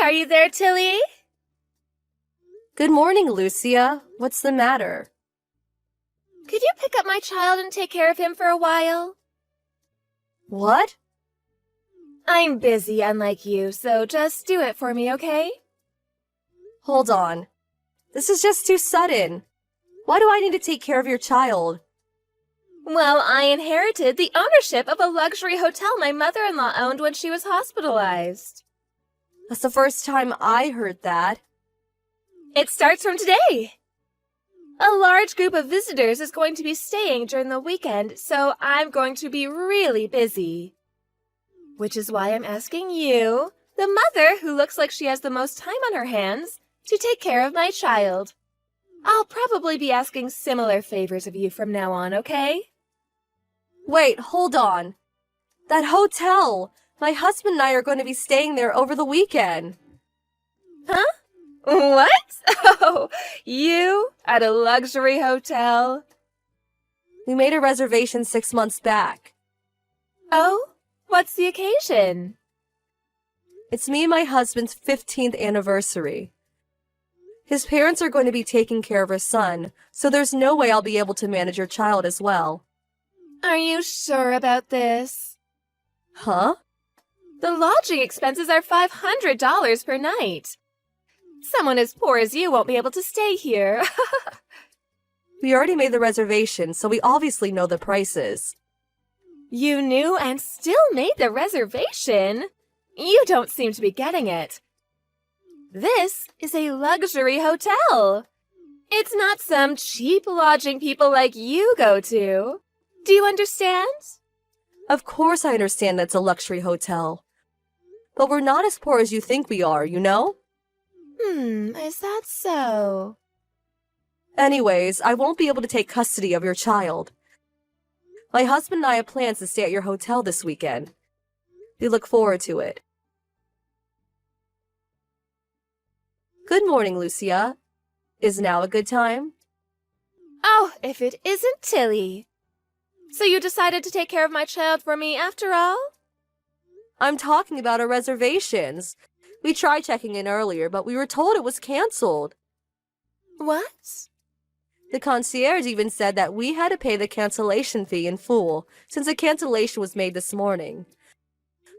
are you there, Tilly? Good morning, Lucia. What's the matter? Could you pick up my child and take care of him for a while? What? I'm busy, unlike you, so just do it for me, okay? Hold on. This is just too sudden. Why do I need to take care of your child? Well, I inherited the ownership of a luxury hotel my mother-in-law owned when she was hospitalized. That's the first time I heard that. It starts from today. A large group of visitors is going to be staying during the weekend, so I'm going to be really busy. Which is why I'm asking you, the mother who looks like she has the most time on her hands, to take care of my child. I'll probably be asking similar favors of you from now on, okay? Wait, hold on. That hotel! My husband and I are going to be staying there over the weekend. Huh? What? Oh, you at a luxury hotel? We made a reservation 6 months back. Oh? What's the occasion? It's me and my husband's 15th anniversary. His parents are going to be taking care of her son, so there's no way I'll be able to manage your child as well. Are you sure about this? Huh? The lodging expenses are $500 per night. Someone as poor as you won't be able to stay here. We already made the reservation, so we obviously know the prices. You knew and still made the reservation? You don't seem to be getting it. This is a luxury hotel. It's not some cheap lodging people like you go to. Do you understand? Of course I understand that's a luxury hotel. But we're not as poor as you think we are, you know? Is that so? Anyways, I won't be able to take custody of your child. My husband and I have plans to stay at your hotel this weekend. We look forward to it. Good morning, Lucia. Is now a good time? Oh, if it isn't Tilly. So you decided to take care of my child for me after all? I'm talking about our reservations. We tried checking in earlier, but we were told it was canceled. What? The concierge even said that we had to pay the cancellation fee in full, since the cancellation was made this morning.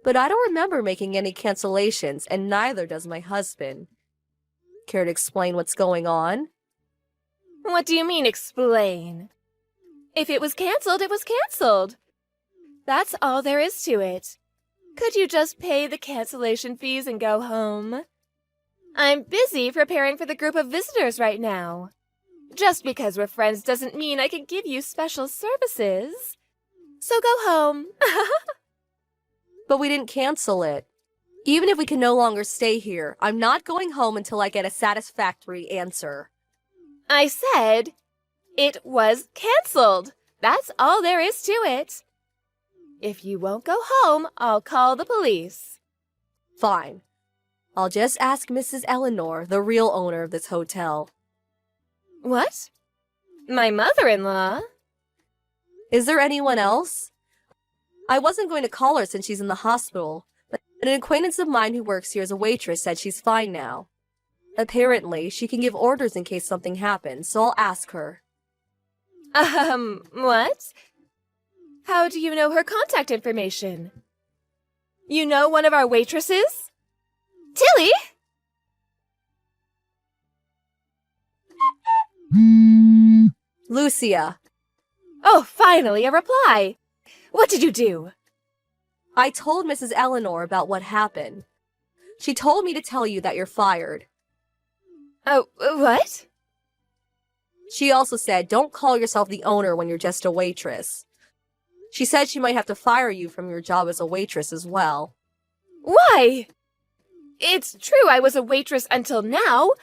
But I don't remember making any cancellations, and neither does my husband. Care to explain what's going on? What do you mean, explain? If it was canceled, it was canceled. That's all there is to it. Could you just pay the cancellation fees and go home? I'm busy preparing for the group of visitors right now. Just because we're friends doesn't mean I can give you special services. So go home. But we didn't cancel it. Even if we can no longer stay here, I'm not going home until I get a satisfactory answer. I said it was canceled. That's all there is to it. If you won't go home, I'll call the police. Fine. I'll just ask Mrs. Eleanor, the real owner of this hotel. What? My mother-in-law? Is there anyone else? I wasn't going to call her since she's in the hospital, but an acquaintance of mine who works here as a waitress said she's fine now. Apparently, she can give orders in case something happens, so I'll ask her. What? How do you know her contact information? You know one of our waitresses? Tilly? Lucia. Oh, finally, a reply. What did you do? I told Mrs. Eleanor about what happened. She told me to tell you that you're fired. Oh, what? She also said don't call yourself the owner when you're just a waitress. She said she might have to fire you from your job as a waitress as well. Why? It's true I was a waitress until now,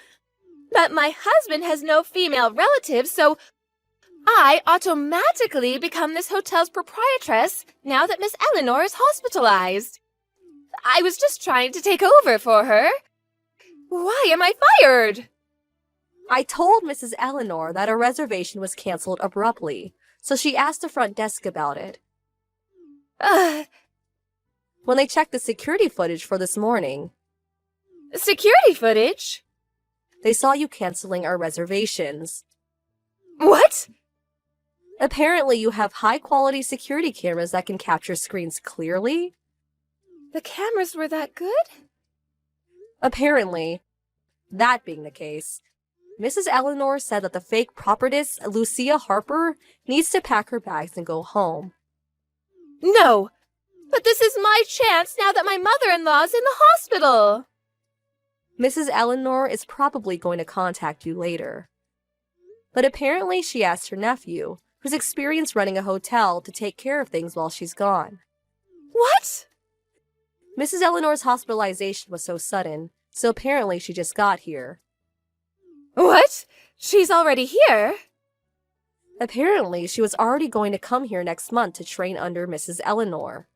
but my husband has no female relatives, so I automatically become this hotel's proprietress now that Miss Eleanor is hospitalized. I was just trying to take over for her. Why am I fired? I told Mrs. Eleanor that her reservation was canceled abruptly, so she asked the front desk about it. When they checked the security footage for this morning, Security footage? They saw you canceling our reservations. What? Apparently, you have high-quality security cameras that can capture screens clearly. The cameras were that good? Apparently. That being the case, Mrs. Eleanor said that the fake prophetess, Lucia Harper, needs to pack her bags and go home. No! But this is my chance now that my mother-in-law's in the hospital! Mrs. Eleanor is probably going to contact you later. But apparently she asked her nephew, who's experienced running a hotel, to take care of things while she's gone. What? Mrs. Eleanor's hospitalization was so sudden, so apparently she just got here. What? She's already here? Apparently, she was already going to come here next month to train under Mrs. Eleanor.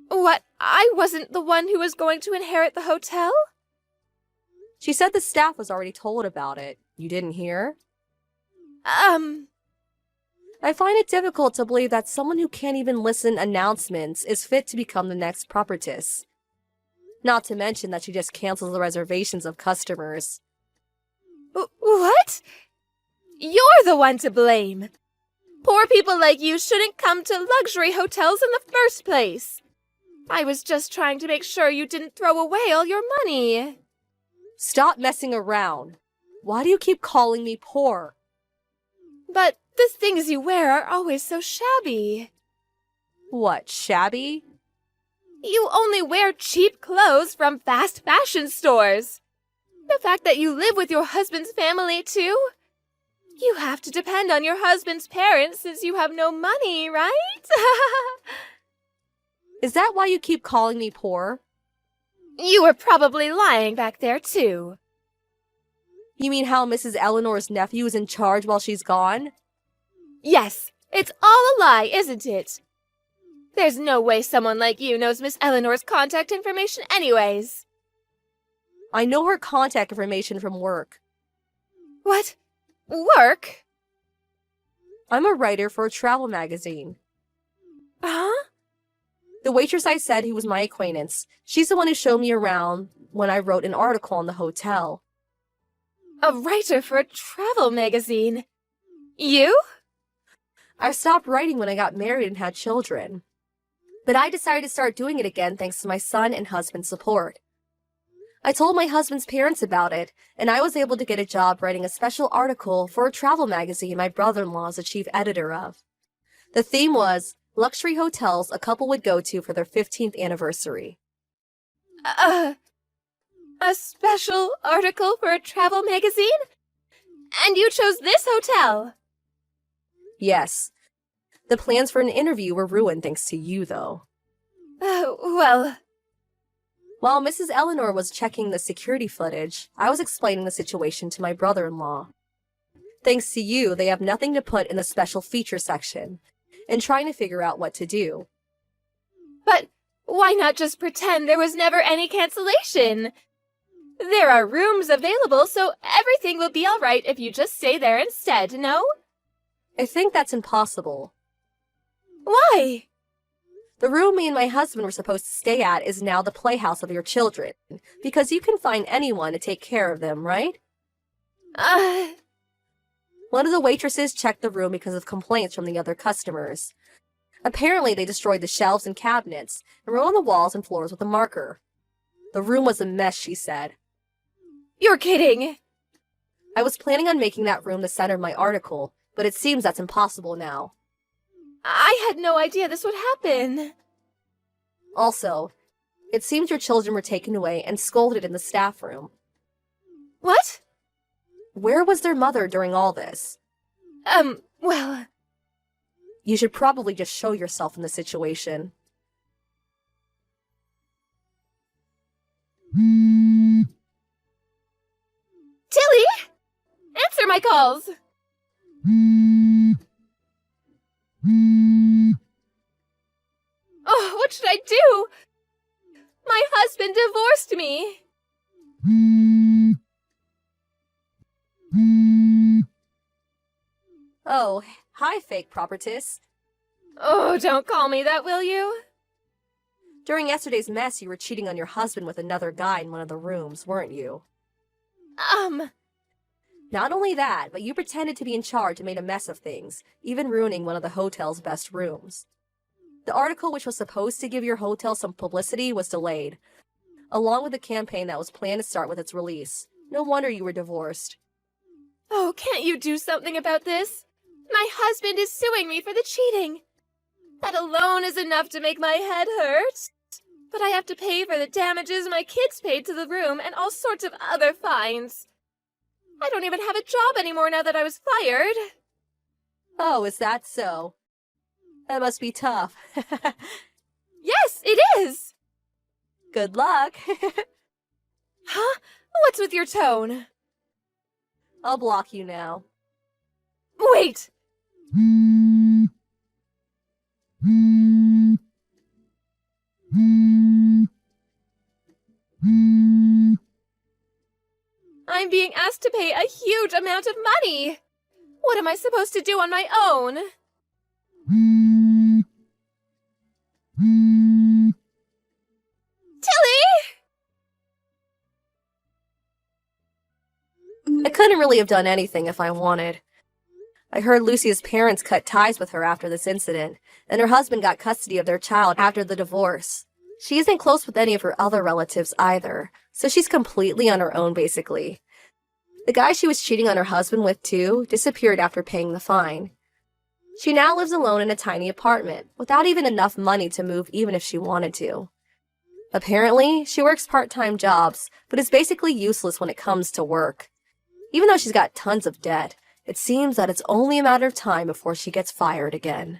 What? I wasn't the one who was going to inherit the hotel? She said the staff was already told about it. You didn't hear? I find it difficult to believe that someone who can't even listen announcements is fit to become the next prophetess. Not to mention that she just cancels the reservations of customers. What? You're the one to blame. Poor people like you shouldn't come to luxury hotels in the first place. I was just trying to make sure you didn't throw away all your money. Stop messing around. Why do you keep calling me poor? But the things you wear are always so shabby. What, shabby? You only wear cheap clothes from fast fashion stores. The fact that you live with your husband's family, too? You have to depend on your husband's parents since you have no money, right? Is that why you keep calling me poor? You were probably lying back there, too. You mean how Mrs. Eleanor's nephew is in charge while she's gone? Yes, it's all a lie, isn't it? There's no way someone like you knows Miss Eleanor's contact information anyways. I know her contact information from work. What? Work? I'm a writer for a travel magazine. Huh? The waitress I said who was my acquaintance, she's the one who showed me around when I wrote an article on the hotel. A writer for a travel magazine? You? I stopped writing when I got married and had children. But I decided to start doing it again thanks to my son and husband's support. I told my husband's parents about it, and I was able to get a job writing a special article for a travel magazine my brother-in-law is the chief editor of. The theme was luxury hotels a couple would go to for their 15th anniversary. A special article for a travel magazine? And you chose this hotel? Yes. The plans for an interview were ruined thanks to you, though. Well... While Mrs. Eleanor was checking the security footage, I was explaining the situation to my brother-in-law. Thanks to you, they have nothing to put in the special feature section, and trying to figure out what to do. But why not just pretend there was never any cancellation? There are rooms available, so everything will be all right if you just stay there instead, no? I think that's impossible. Why? The room me and my husband were supposed to stay at is now the playhouse of your children, because you can find anyone to take care of them, right? One of the waitresses checked the room because of complaints from the other customers. Apparently, they destroyed the shelves and cabinets and wrote on the walls and floors with a marker. The room was a mess, she said. You're kidding! I was planning on making that room the center of my article, but it seems that's impossible now. I had no idea this would happen. Also, it seems your children were taken away and scolded in the staff room. What? Where was their mother during all this? Well... You should probably just show yourself in the situation. Tilly! Answer my calls! Oh, what should I do? My husband divorced me. Oh, hi, fake prophetess. Oh, don't call me that, will you? During yesterday's mess, you were cheating on your husband with another guy in one of the rooms, weren't you? Not only that, but you pretended to be in charge and made a mess of things, even ruining one of the hotel's best rooms. The article, which was supposed to give your hotel some publicity, was delayed, along with the campaign that was planned to start with its release. No wonder you were divorced. Oh, can't you do something about this? My husband is suing me for the cheating. That alone is enough to make my head hurt. But I have to pay for the damages my kids paid to the room and all sorts of other fines. I don't even have a job anymore now that I was fired. Oh, is that so? That must be tough. Yes, it is! Good luck. Huh? What's with your tone? I'll block you now. Wait! I'm being asked to pay a huge amount of money. What am I supposed to do on my own? Tilly! I couldn't really have done anything if I wanted. I heard Lucia's parents cut ties with her after this incident, and her husband got custody of their child after the divorce. She isn't close with any of her other relatives either, so she's completely on her own basically. The guy she was cheating on her husband with too disappeared after paying the fine. She now lives alone in a tiny apartment, without even enough money to move even if she wanted to. Apparently, she works part-time jobs, but is basically useless when it comes to work. Even though she's got tons of debt, it seems that it's only a matter of time before she gets fired again.